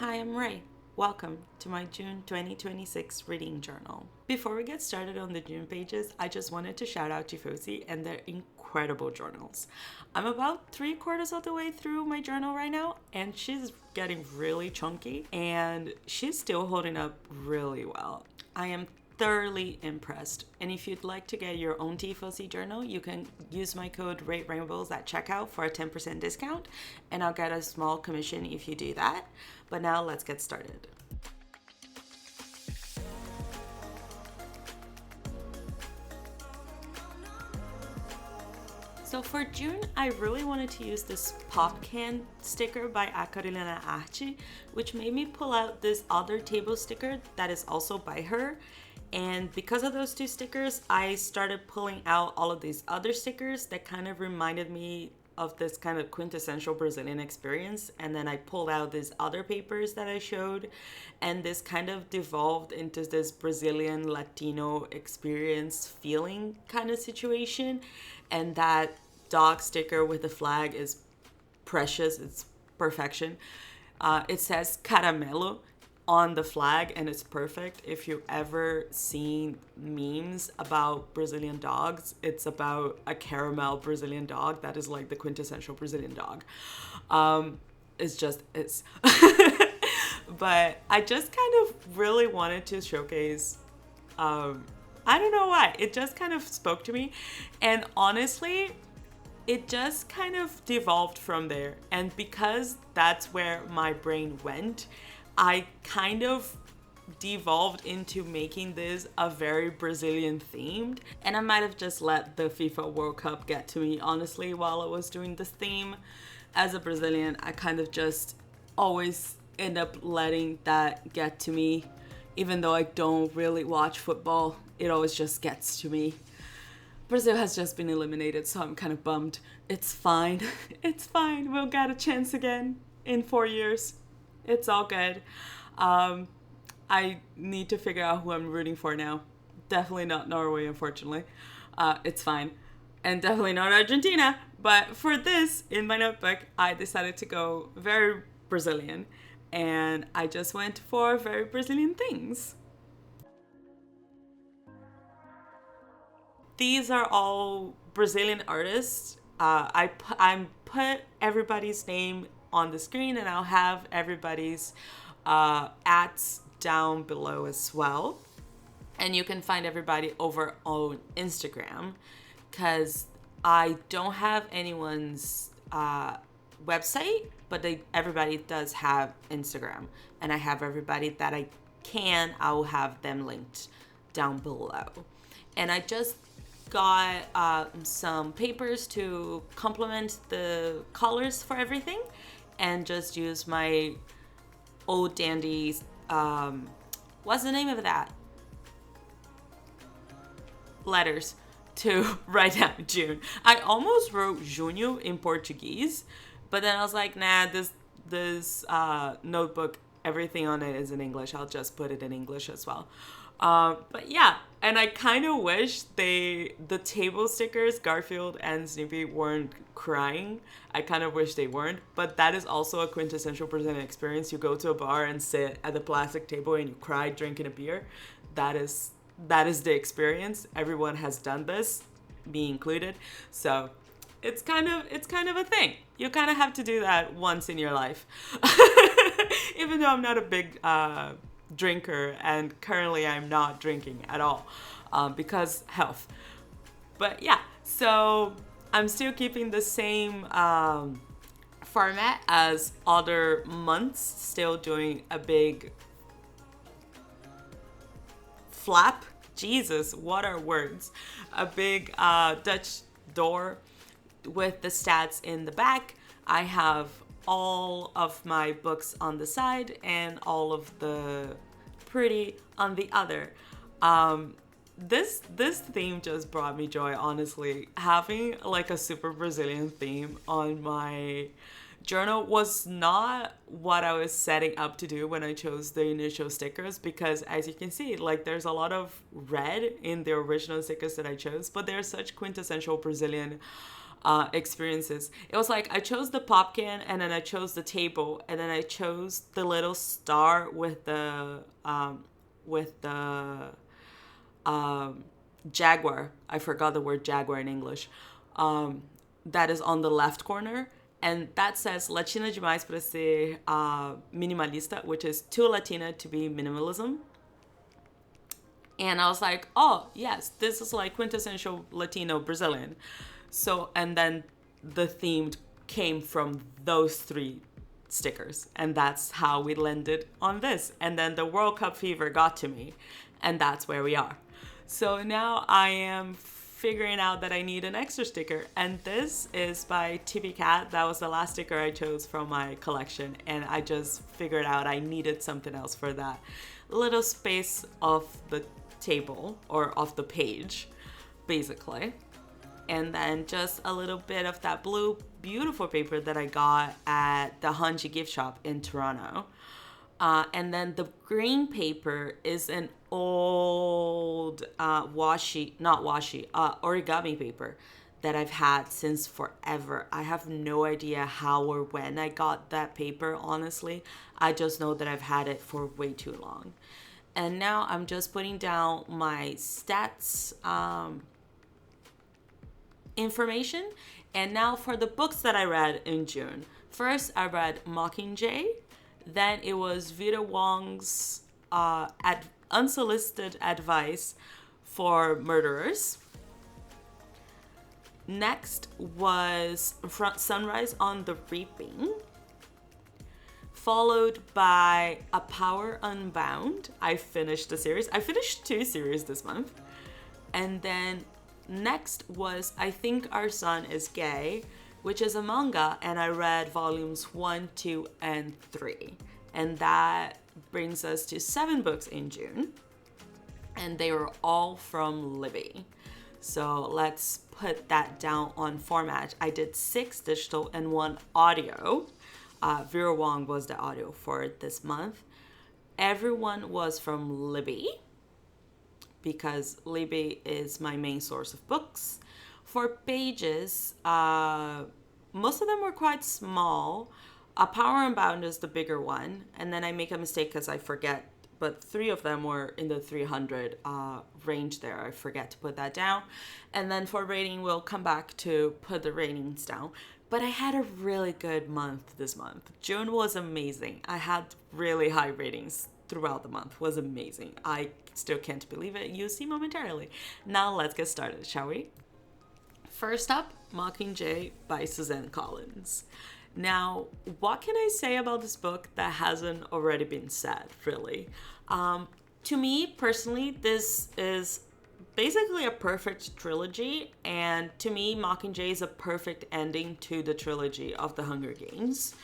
Hi, I'm Ray. Welcome to my June 2026 reading journal. Before we get started on the June pages, I just wanted to shout out Tifosi and their incredible journals. I'm about 3/4 of the way through my journal right now, and she's getting really chunky, and she's still holding up really well. I am thoroughly impressed. And if you'd like to get your own Tifosi journal, you can use my code RATERAINBOWS at checkout for a 10% discount, and I'll get a small commission if you do that. But now let's get started. So for June, I really wanted to use this pop can sticker by A Carolina Arte, which made me pull out this other table sticker that is also by her. And because of those two stickers, I started pulling out all of these other stickers that kind of reminded me of this kind of quintessential Brazilian experience. And then I pulled out these other papers that I showed, and this kind of devolved into this Brazilian Latino experience feeling kind of situation. And that dog sticker with the flag is precious. It's perfection. It says caramelo on the flag, and it's perfect. If you've ever seen memes about Brazilian dogs, it's about a caramel Brazilian dog that is like the quintessential Brazilian dog. It's but I just kind of really wanted to showcase, I don't know why, it just kind of spoke to me, and honestly it just kind of devolved from there. And because that's where my brain went, I kind of devolved into making this a very Brazilian themed. And I might have just let the FIFA World Cup get to me, honestly, while I was doing this theme. As a Brazilian, I kind of just always end up letting that get to me. Even though I don't really watch football, it always just gets to me. Brazil has just been eliminated, so I'm kind of bummed. It's fine. It's fine. We'll get a chance again in 4 years. It's all good. I need to figure out who I'm rooting for now. Definitely not Norway, unfortunately. It's fine. And definitely not Argentina. But for this, in my notebook, I decided to go very Brazilian. And I just went for very Brazilian things. These are all Brazilian artists. I put everybody's name on the screen, and I'll have everybody's ads down below as well. And you can find everybody over on Instagram, because I don't have anyone's website, but everybody does have Instagram, and I have everybody that I will have them linked down below. And I just got some papers to complement the colors for everything, and just use my old dandy, what's the name of that? Letters to write down June. I almost wrote Junho in Portuguese, but then I was like, nah, this notebook, everything on it is in English. I'll just put it in English as well. But yeah, and I kind of wish the table stickers, Garfield and Snoopy, weren't crying. I kind of wish they weren't, but that is also a quintessential Brazilian experience. You go to a bar and sit at the plastic table and you cry drinking a beer. That is the experience. Everyone has done this, me included. So it's kind of a thing. You kind of have to do that once in your life. Even though I'm not a big drinker, and currently I'm not drinking at all because health. But yeah, so I'm still keeping the same format as other months, still doing a big flap. Jesus, what are words? A big Dutch door with the stats in the back. I have all of my books on the side and all of the pretty on the other. This theme just brought me joy, honestly. Having like a super Brazilian theme on my journal was not what I was setting up to do when I chose the initial stickers, because as you can see, like, there's a lot of red in the original stickers that I chose, but they're such quintessential Brazilian experiences. It was like I chose the pop can, and then I chose the table, and then I chose the little star with the jaguar. I forgot the word jaguar in English. That is on the left corner. And that says Latina demais para ser minimalista, which is too Latina to be minimalism. And I was like, oh, yes, this is like quintessential Latino Brazilian. So, and then the theme came from those three stickers. And that's how we landed on this. And then the World Cup fever got to me. And that's where we are. So now I am figuring out that I need an extra sticker. And this is by TB Cat. That was the last sticker I chose from my collection. And I just figured out I needed something else for that little space of the table or of the page, basically. And then just a little bit of that blue, beautiful paper that I got at the Hanji gift shop in Toronto. And then the green paper is an old origami paper that I've had since forever. I have no idea how or when I got that paper, honestly. I just know that I've had it for way too long. And now I'm just putting down my stats information. And now for the books that I read in June. First, I read Mockingjay. Then it was Vera Wong's Unsolicited Advice for Murderers. Next was Sunrise on the Reaping, followed by A Power Unbound. I finished the series. I finished 2 series this month. And then next was I Think Our Son is Gay, which is a manga, and I read volumes 1, 2, and 3. And that brings us to 7 books in June. And they were all from Libby. So let's put that down on format. I did 6 digital and 1 audio. Vera Wong was the audio for this month. Everyone was from Libby, because Libby is my main source of books. For pages, most of them were quite small. A Power Unbound is the bigger one, and then I make a mistake because I forget, but 3 of them were in the 300 range there. I forget to put that down. And then for rating, we'll come back to put the ratings down. But I had a really good month this month. June was amazing. I had really high ratings throughout the month. It was amazing. I still can't believe it. You see momentarily. Now let's get started, shall we? First up, Mockingjay by Suzanne Collins. Now, what can I say about this book that hasn't already been said, really? To me, personally, this is basically a perfect trilogy, and to me, Mockingjay is a perfect ending to the trilogy of the Hunger Games,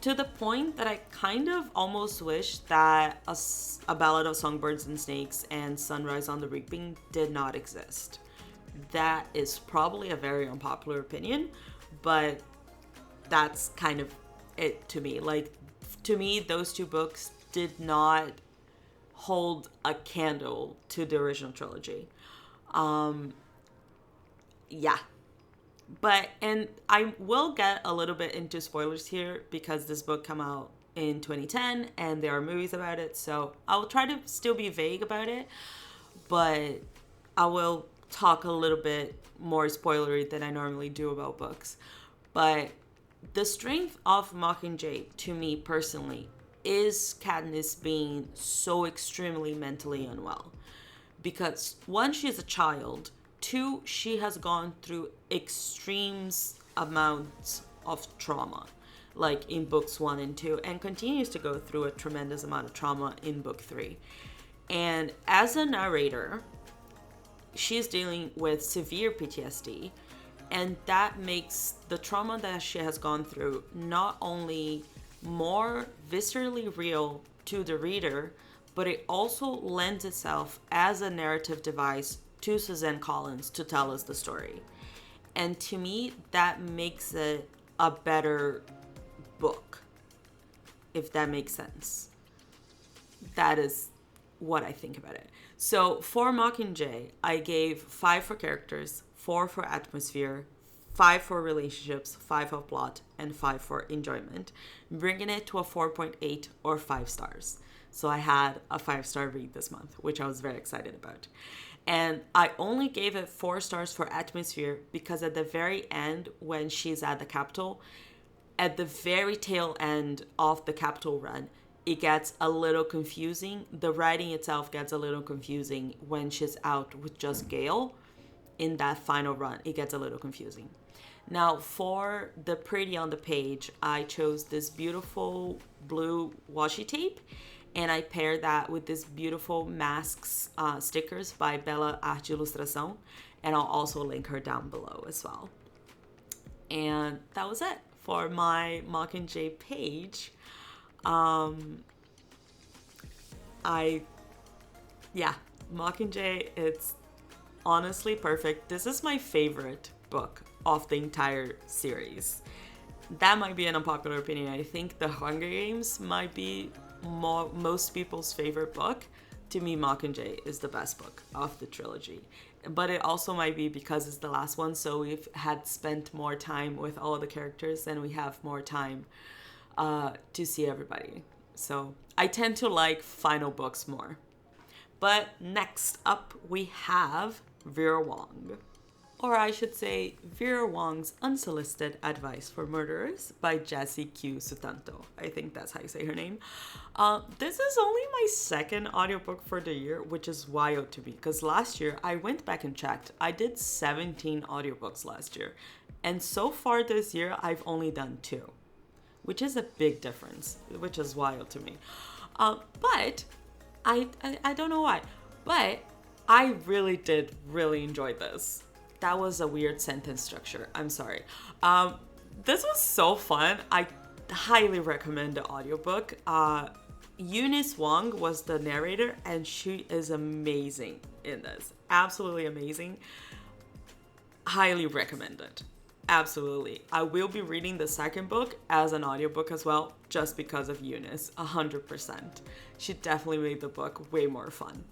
to the point that I kind of almost wish that a Ballad of Songbirds and Snakes and Sunrise on the Reaping did not exist. That is probably a very unpopular opinion, but that's kind of it to me. Like, to me, those 2 books did not hold a candle to the original trilogy. Yeah. But, and I will get a little bit into spoilers here because this book came out in 2010 and there are movies about it. So I'll try to still be vague about it, but I will talk a little bit more spoilery than I normally do about books. But the strength of Mockingjay, to me personally, is Katniss being so extremely mentally unwell. Because 1, she's a child. 2, she has gone through extreme amounts of trauma, like in books 1 and 2, and continues to go through a tremendous amount of trauma in book 3. And as a narrator, she's dealing with severe PTSD, and that makes the trauma that she has gone through not only more viscerally real to the reader, but it also lends itself as a narrative device to Suzanne Collins to tell us the story. And to me, that makes it a better book, if that makes sense. That is what I think about it. So for Mockingjay, I gave 5 for characters, 4 for atmosphere, 5 for relationships, 5 for plot, and 5 for enjoyment, bringing it to a 4.8 or 5 stars. So I had a 5-star read this month, which I was very excited about. And I only gave it 4 stars for atmosphere because at the very end, when she's at the capital, at the very tail end of the capital run, it gets a little confusing. The writing itself gets a little confusing when she's out with just Gale. In that final run, it gets a little confusing. Now, for the pretty on the page, I chose this beautiful blue washi tape, and I paired that with this beautiful masks stickers by Bella Arte Ilustração, and I'll also link her down below as well. And that was it for my Mockingjay page. Mockingjay, it's honestly perfect. This is my favorite book of the entire series. That might be an unpopular opinion. I think The Hunger Games might be most people's favorite book. To me, Mockingjay is the best book of the trilogy. But it also might be because it's the last one, so we've had spent more time with all the characters and we have more time to see everybody. So I tend to like final books more. But next up we have Vera Wong. Or I should say Vera Wong's Unsolicited Advice for Murderers by Jessie Q. Sutanto. I think that's how you say her name. This is only my second audiobook for the year, which is wild to me because last year I went back and checked. I did 17 audiobooks last year. And so far this year, I've only done 2, which is a big difference, which is wild to me. But I don't know why, but I did really enjoy this. That was a weird sentence structure. I'm sorry. This was so fun. I highly recommend the audiobook. Eunice Wong was the narrator, and she is amazing in this. Absolutely amazing. Highly recommend it. Absolutely. I will be reading the second book as an audiobook as well, just because of Eunice, 100%. She definitely made the book way more fun.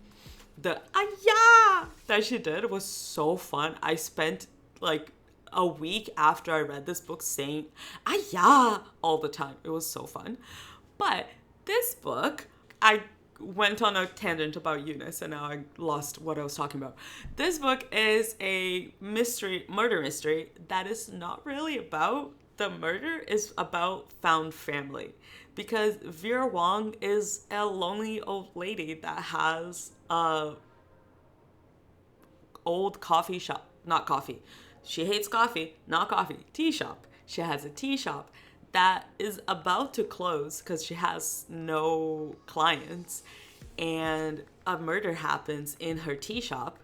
The "Aya" that she did was so fun. I spent like a week after I read this book saying "Aya" all the time. It was so fun. But this book, I went on a tangent about Eunice and now I lost what I was talking about. This book is a murder mystery that is not really about the murder, it's about found family. Because Vera Wong is a lonely old lady that has a old coffee shop, not coffee. She hates coffee, not coffee, tea shop. She has a tea shop that is about to close because she has no clients, and a murder happens in her tea shop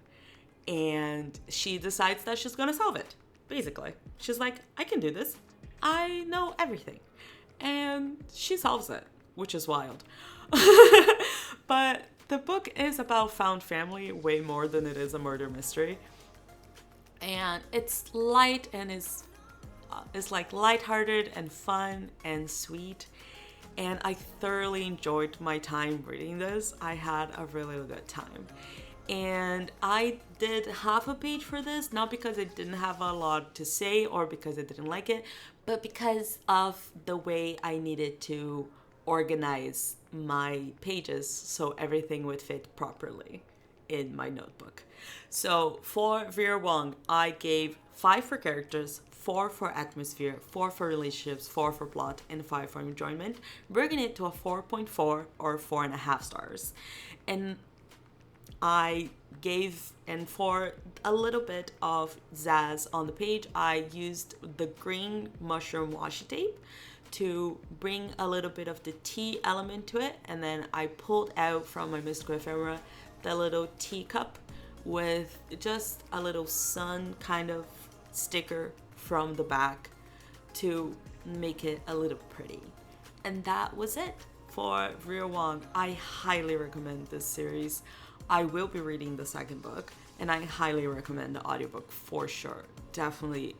and she decides that she's gonna solve it. Basically, she's like, I can do this, I know everything, and she solves it, which is wild. But the book is about found family way more than it is a murder mystery, and it's light and is like lighthearted and fun and sweet, and I thoroughly enjoyed my time reading this. I had a really good time, and I did half a page for this, not because I didn't have a lot to say or because I didn't like it, but because of the way I needed to organize my pages so everything would fit properly in my notebook. So for Vera Wong, I gave 5 for characters, 4 for atmosphere, 4 for relationships, 4 for plot, and 5 for enjoyment, bringing it to a 4.4 or 4.5 stars. And I gave, and for a little bit of zazz on the page, I used the green mushroom washi tape to bring a little bit of the tea element to it, and then I pulled out from my mystical ephemera the little teacup with just a little sun kind of sticker from the back to make it a little pretty. And that was it for Vera Wong. I highly recommend this series. I will be reading the second book, and I highly recommend the audiobook for sure. Definitely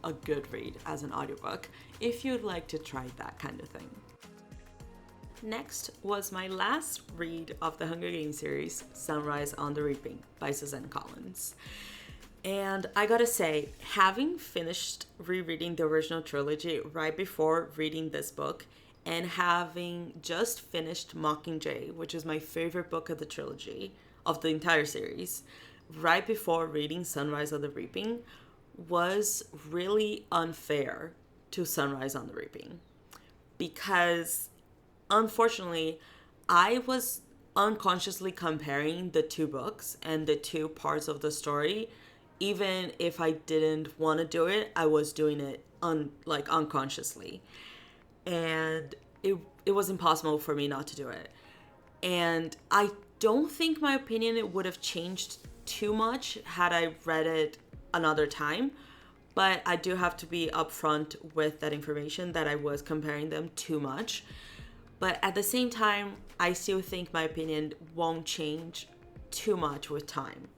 a good read as an audiobook if you'd like to try that kind of thing. Next was my last read of the Hunger Games series, Sunrise on the Reaping by Suzanne Collins. And I gotta say, having finished rereading the original trilogy right before reading this book, and having just finished Mockingjay, which is my favorite book of the trilogy, of the entire series, right before reading Sunrise on the Reaping, was really unfair to Sunrise on the Reaping. Because unfortunately, I was unconsciously comparing the two books and the two parts of the story. Even if I didn't want to do it, I was doing it unconsciously. And it was impossible for me not to do it. And I don't think my opinion it would have changed too much had I read it another time. But I do have to be upfront with that information that I was comparing them too much. But at the same time, I still think my opinion won't change too much with time.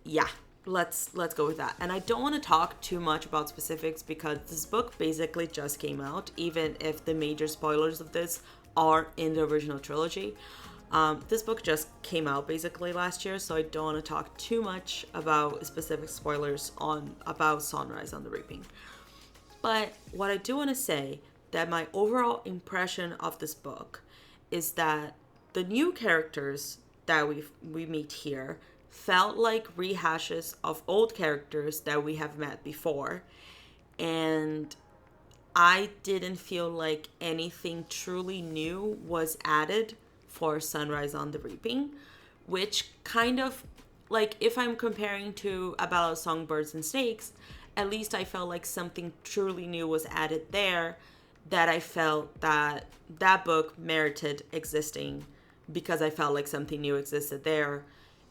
Yeah, let's go with that. And I don't want to talk too much about specifics because this book basically just came out, even if the major spoilers of this are in the original trilogy. This book just came out basically last year, so I don't want to talk too much about specific spoilers about Sunrise on the Reaping. But what I do want to say that my overall impression of this book is that the new characters that we meet here felt like rehashes of old characters that we have met before, and I didn't feel like anything truly new was added for Sunrise on the Reaping, which kind of, like, if I'm comparing to A Ballad of Songbirds and Snakes, at least I felt like something truly new was added there, that I felt that that book merited existing because I felt like something new existed there.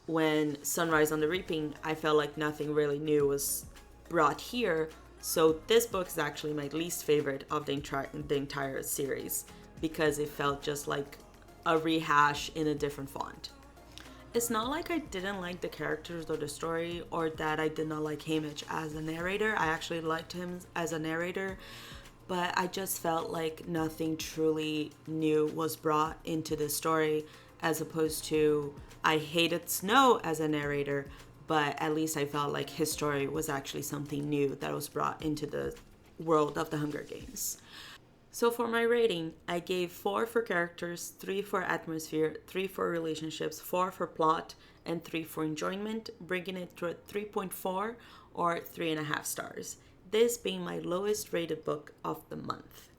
When Sunrise on the Reaping, I felt like nothing really new was brought here. So this book is actually my least favorite of the entire series because it felt just like a rehash in a different font. It's not like I didn't like the characters or the story, or that I did not like Hamish as a narrator. I actually liked him as a narrator, but I just felt like nothing truly new was brought into the story, as opposed to I hated Snow as a narrator, but at least I felt like his story was actually something new that was brought into the world of the Hunger Games. So for my rating, I gave 4 for characters, 3 for atmosphere, 3 for relationships, 4 for plot, and 3 for enjoyment, bringing it to a 3.4 or 3.5 stars. This being my lowest rated book of the month.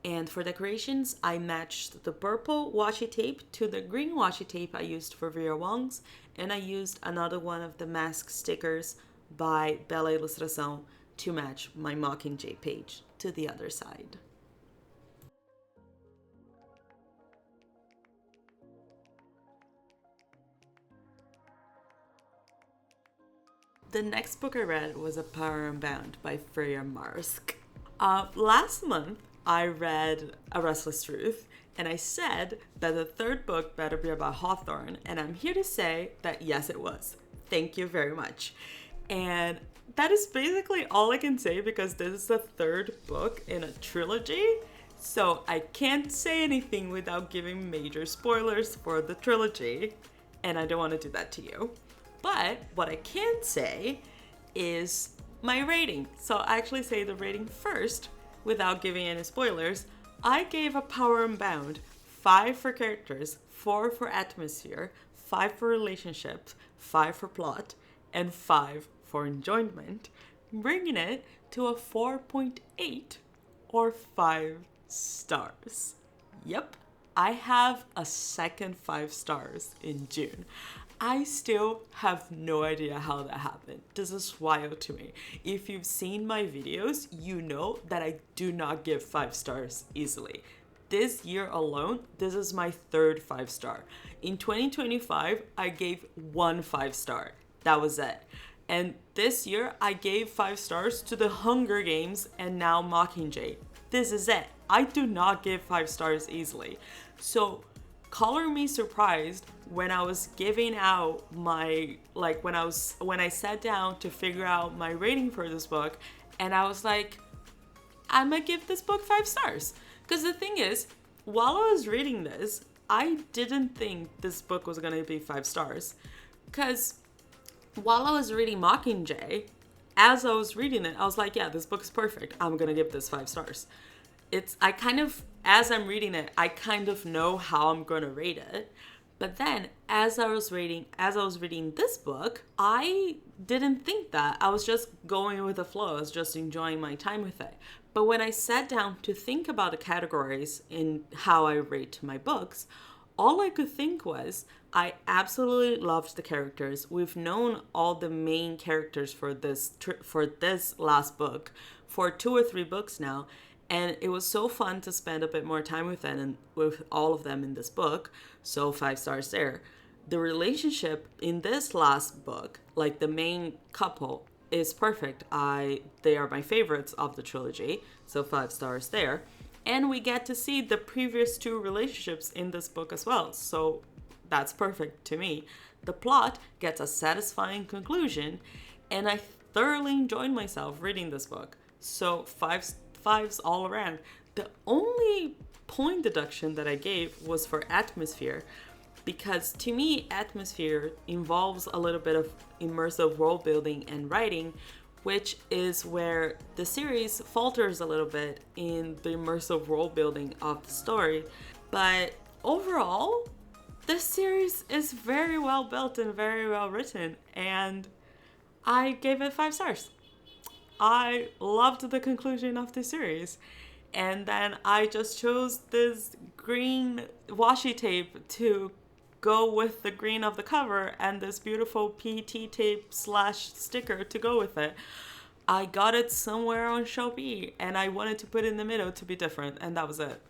And for decorations, I matched the purple washi tape to the green washi tape I used for Vera Wong's, and I used another one of the mask stickers by Bella Ilustração to match my Mockingjay page to the other side. The next book I read was A Power Unbound by Freya Marsk. Last month, I read A Restless Truth, and I said that the third book better be about Hawthorne, and I'm here to say that yes, it was. Thank you very much. And that is basically all I can say because this is the third book in a trilogy, so I can't say anything without giving major spoilers for the trilogy, and I don't want to do that to you. But what I can say is my rating. So I actually say the rating first without giving any spoilers. I gave A Power Unbound 5 for characters, 4 for atmosphere, 5 for relationships, 5 for plot, and 5 for enjoyment, bringing it to a 4.8 or 5 stars. Yep, I have a second 5 stars in June. I still have no idea how that happened. This is wild to me. If you've seen my videos, you know that I do not give 5 stars easily. This year alone, this is my third 5 star. In 2025, I gave 1 5 star. That was it. And this year, I gave 5 stars to The Hunger Games and now Mockingjay. This is it. I do not give 5 stars easily. So, color me surprised when I was giving out my, when I sat down to figure out my rating for this book, and I was like, I'm gonna give this book 5 stars. Because the thing is, while I was reading this, I didn't think this book was gonna be 5 stars. Because while I was reading Mockingjay, as I was reading it, I was like, yeah, this book is perfect. I'm going to give this 5 stars. I kind of, as I'm reading it, I kind of know how I'm going to rate it. But then as I was reading this book, I didn't think that. I was just going with the flow. I was just enjoying my time with it. But when I sat down to think about the categories in how I rate my books, all I could think was I absolutely loved the characters. We've known all the main characters for this last book for 2 or 3 books now, and it was so fun to spend a bit more time with them and with all of them in this book. So 5 stars there. The relationship in this last book, like the main couple, is perfect. They are my favorites of the trilogy, so 5 stars there. And we get to see the previous 2 relationships in this book as well. So that's perfect to me. The plot gets a satisfying conclusion, and I thoroughly enjoyed myself reading this book. So fives all around. The only point deduction that I gave was for atmosphere, because to me, atmosphere involves a little bit of immersive world building and writing, which is where the series falters a little bit in the immersive world building of the story. But overall, this series is very well built and very well written, and I gave it 5 stars. I loved the conclusion of the series. And then I just chose this green washi tape to go with the green of the cover and this beautiful PET tape / sticker to go with it. I got it somewhere on Shopee and I wanted to put it in the middle to be different, and that was it.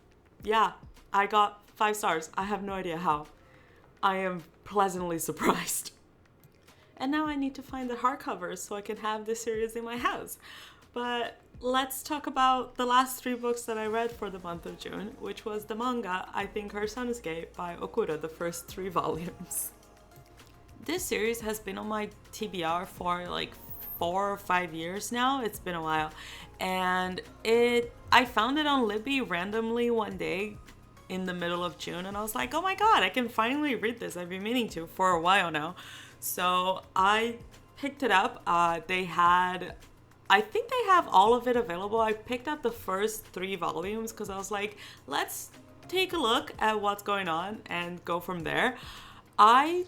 Yeah, I got 5 stars. I have no idea how. I am pleasantly surprised. And now I need to find the hardcovers so I can have this series in my house. But let's talk about the last 3 books that I read for the month of June, which was the manga I Think Her Son Is Gay by Okura, the first 3 volumes. This series has been on my TBR for like 4 or 5 years now. It's been a while. And I found it on Libby randomly one day in the middle of June, and I was like, oh my god, I can finally read this. I've been meaning to for a while now. So I picked it up. I think they have all of it available. I picked up the first 3 volumes because I was like, let's take a look at what's going on and go from there. I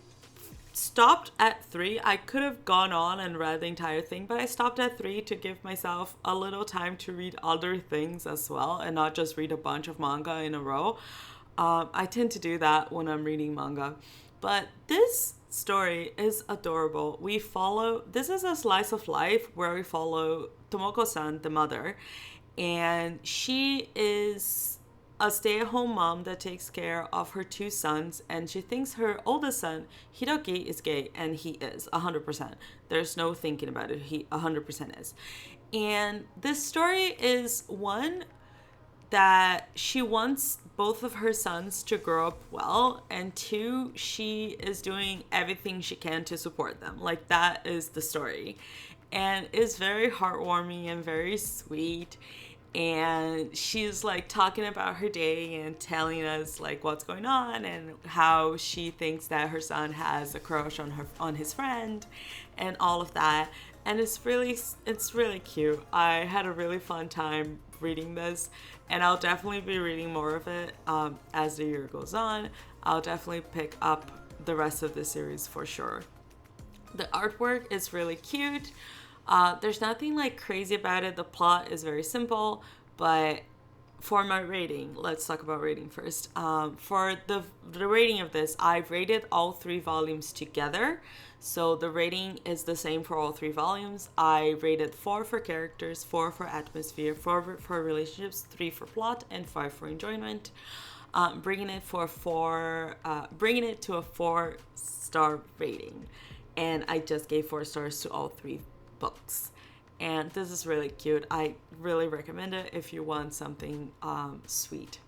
stopped at 3. I could have gone on and read the entire thing, but I stopped at 3 to give myself a little time to read other things as well and not just read a bunch of manga in a row. I tend to do that when I'm reading manga. But this story is adorable. This is a slice of life where we follow Tomoko-san, the mother, and she is a stay-at-home mom that takes care of her 2 sons, and she thinks her oldest son, Hiroki, is gay, and he is, 100%. There's no thinking about it. He 100% is. And this story is one that she wants both of her sons to grow up well, and 2, she is doing everything she can to support them. Like, that is the story. And it's very heartwarming and very sweet. And she's like talking about her day and telling us like what's going on and how she thinks that her son has a crush on his friend and all of that. And it's really cute. I had a really fun time reading this, and I'll definitely be reading more of it as the year goes on. I'll definitely pick up the rest of the series for sure. The artwork is really cute. There's nothing like crazy about it. The plot is very simple, but for my rating, let's talk about rating first. For the rating of this, I've rated all 3 volumes together. So the rating is the same for all 3 volumes. I rated 4 for characters, 4 for atmosphere, 4 for relationships, 3 for plot, and 5 for enjoyment. Bringing it to a 4-star rating. And I just gave 4 stars to all 3 books. And this is really cute. I really recommend it if you want something sweet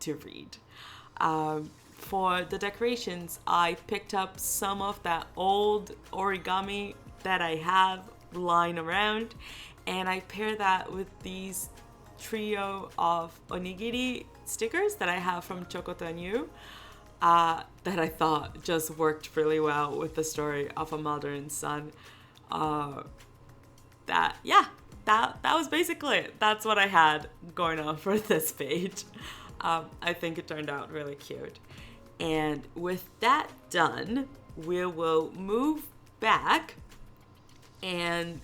to read. For the decorations, I picked up some of that old origami that I have lying around, and I paired that with these trio of onigiri stickers that I have from Chocotanyu. that I thought just worked really well with the story of a mother and son. That was basically it. That's what I had going on for this page. I think it turned out really cute. And with that done, we will move back and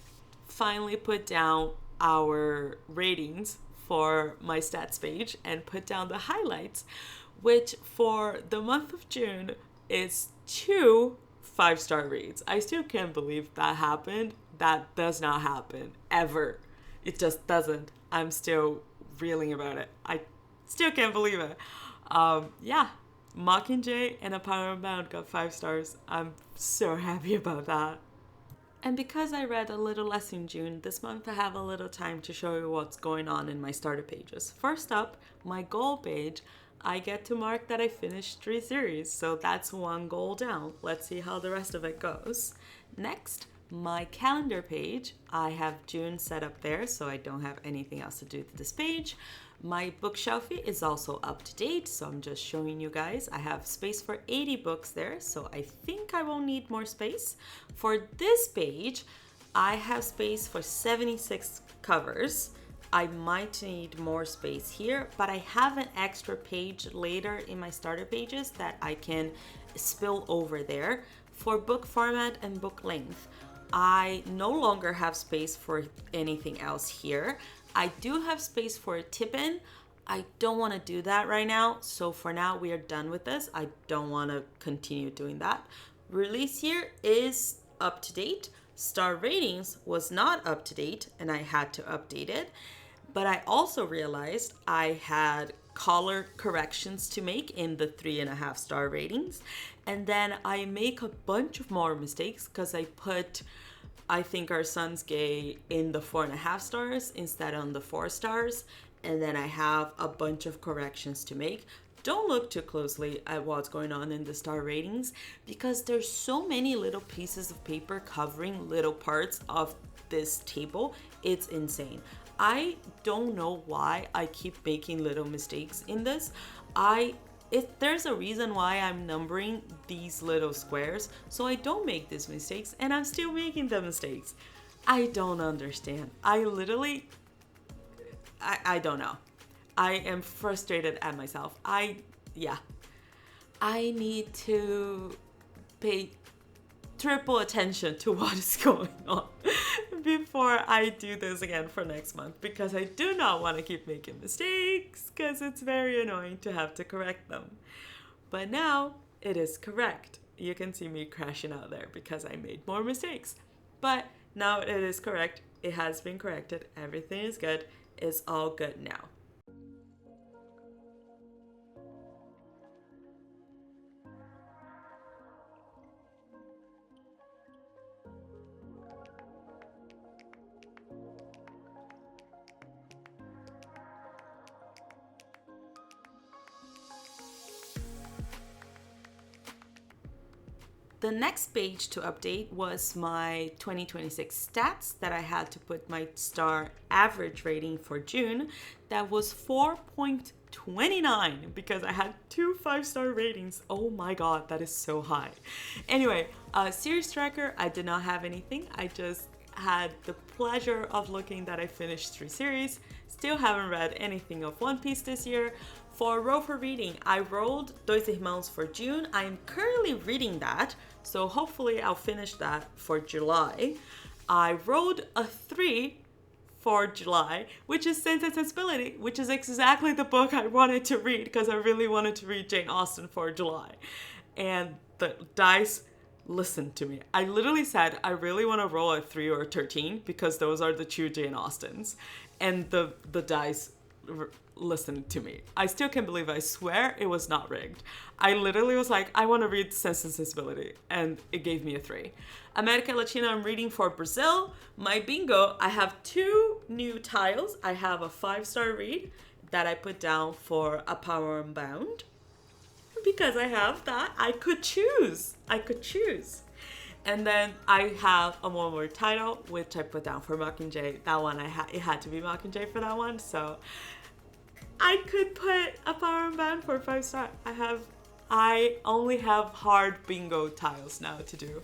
finally put down our ratings for my stats page and put down the highlights, which for the month of June is 2 5-star reads. I still can't believe that happened. That does not happen ever. It just doesn't. I'm still reeling about it. I still can't believe it. Yeah, Mockingjay and A Power Unbound got 5 stars. I'm so happy about that. And because I read a little less in June, this month I have a little time to show you what's going on in my starter pages. First up, my goal page, I get to mark that I finished 3 series, so that's 1 goal down. Let's see how the rest of it goes. Next, my calendar page, I have June set up there, so I don't have anything else to do to this page. My bookshelfie is also up to date, so I'm just showing you guys. I have space for 80 books there, so I think I won't need more space. For this page, I have space for 76 covers. I might need more space here, but I have an extra page later in my starter pages that I can spill over there. For book format and book length, I no longer have space for anything else here. I do have space for a tip-in. I don't want to do that right now, so for now we are done with this. I don't want to continue doing that. Release year is up to date. Star ratings was not up to date, and I had to update it. But I also realized I had color corrections to make in the 3.5 star ratings. And then I make a bunch of more mistakes because I put I Think Our Son's Gay in the 4.5 stars instead on the 4 stars. And then I have a bunch of corrections to make. Don't look too closely at what's going on in the star ratings because there's so many little pieces of paper covering little parts of this table. It's insane. I don't know why I keep making little mistakes in this. If there's a reason why I'm numbering these little squares so I don't make these mistakes, and I'm still making the mistakes. I don't understand. I don't know. I am frustrated at myself. I need to pay triple attention to what is going on before I do this again for next month, because I do not want to keep making mistakes because it's very annoying to have to correct them. But now it is correct. You can see me crashing out there because I made more mistakes. But now it is correct. It has been corrected. Everything is good. It's all good now. The next page to update was my 2026 stats that I had to put my star average rating for June. That was 4.29 because I had 2 5-star ratings. Oh my god, that is so high. Anyway, series tracker, I did not have anything. I just had the pleasure of looking that I finished 3 series. Still haven't read anything of One Piece this year. For roll for reading, I rolled Dois Irmãos for June. I am currently reading that, so hopefully I'll finish that for July. I rolled a 3 for July, which is Sense and Sensibility, which is exactly the book I wanted to read because I really wanted to read Jane Austen for July. And the dice listened to me. I literally said, I really want to roll a 3 or a 13 because those are the 2 Jane Austens. And the dice listened to me. I still can't believe I swear it was not rigged. I literally was like, I want to read Sense and Sensibility, and it gave me a 3. America Latina, I'm reading for Brazil. My bingo, I have 2 new tiles. I have a 5-star read that I put down for A Power Unbound. Because I have that, I could choose. And then I have a one more title, which I put down for Mockingjay. That one, it had to be Mockingjay for that one, so I could put A Power Unbound for 5-star. I have I only have hard bingo tiles now to do.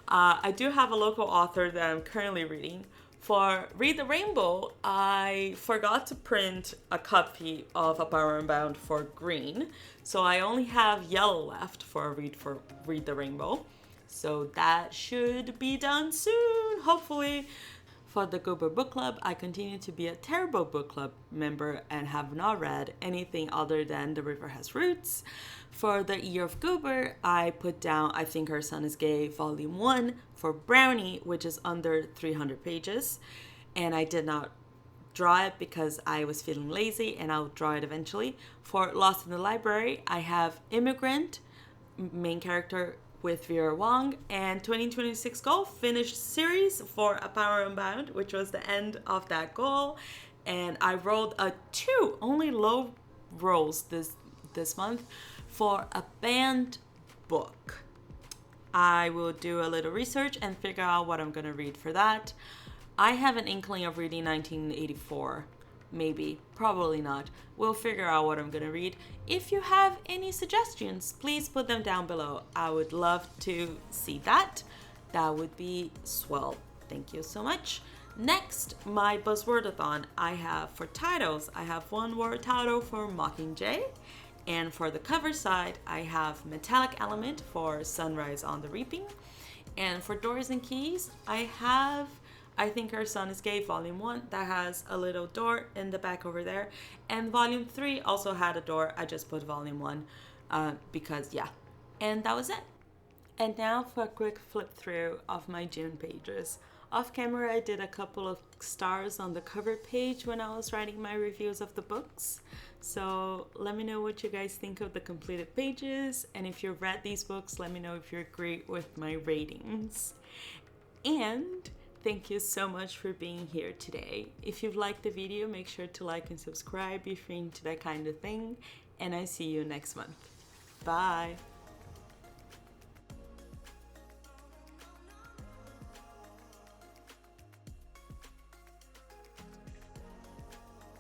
I do have a local author that I'm currently reading. For Read the Rainbow, I forgot to print a copy of A Power Unbound for green, so I only have yellow left for Read the Rainbow. So that should be done soon, hopefully. For the Goober Book Club, I continue to be a terrible book club member and have not read anything other than The River Has Roots. For the Year of Goober, I put down I Think Her Son is Gay, Volume 1 for Brownie, which is under 300 pages. And I did not draw it because I was feeling lazy, and I'll draw it eventually. For Lost in the Library, I have Immigrant, main character with Vera Wong, and 2026 goal finished series for A Power Unbound, which was the end of that goal. And I rolled a 2, only low rolls this month, for a banned book. I will do a little research and figure out what I'm gonna read for that. I have an inkling of reading 1984. Maybe, probably not. We'll figure out what I'm gonna read. If you have any suggestions, please put them down below. I would love to see that. That would be swell. Thank you so much. Next, my buzzwordathon. I have for titles, I have one word title for Mockingjay. And for the cover side, I have Metallic Element for Sunrise on the Reaping. And for Doors and Keys, I have I Think Her Son is Gay, Volume 1, that has a little door in the back over there. And Volume 3 also had a door. I just put Volume 1 because, yeah. And that was it. And now for a quick flip through of my June pages. Off camera, I did a couple of stars on the cover page when I was writing my reviews of the books. So let me know what you guys think of the completed pages. And if you've read these books, let me know if you agree with my ratings. And thank you so much for being here today. If you've liked the video, make sure to like and subscribe if you're into that kind of thing. And I see you next month. Bye.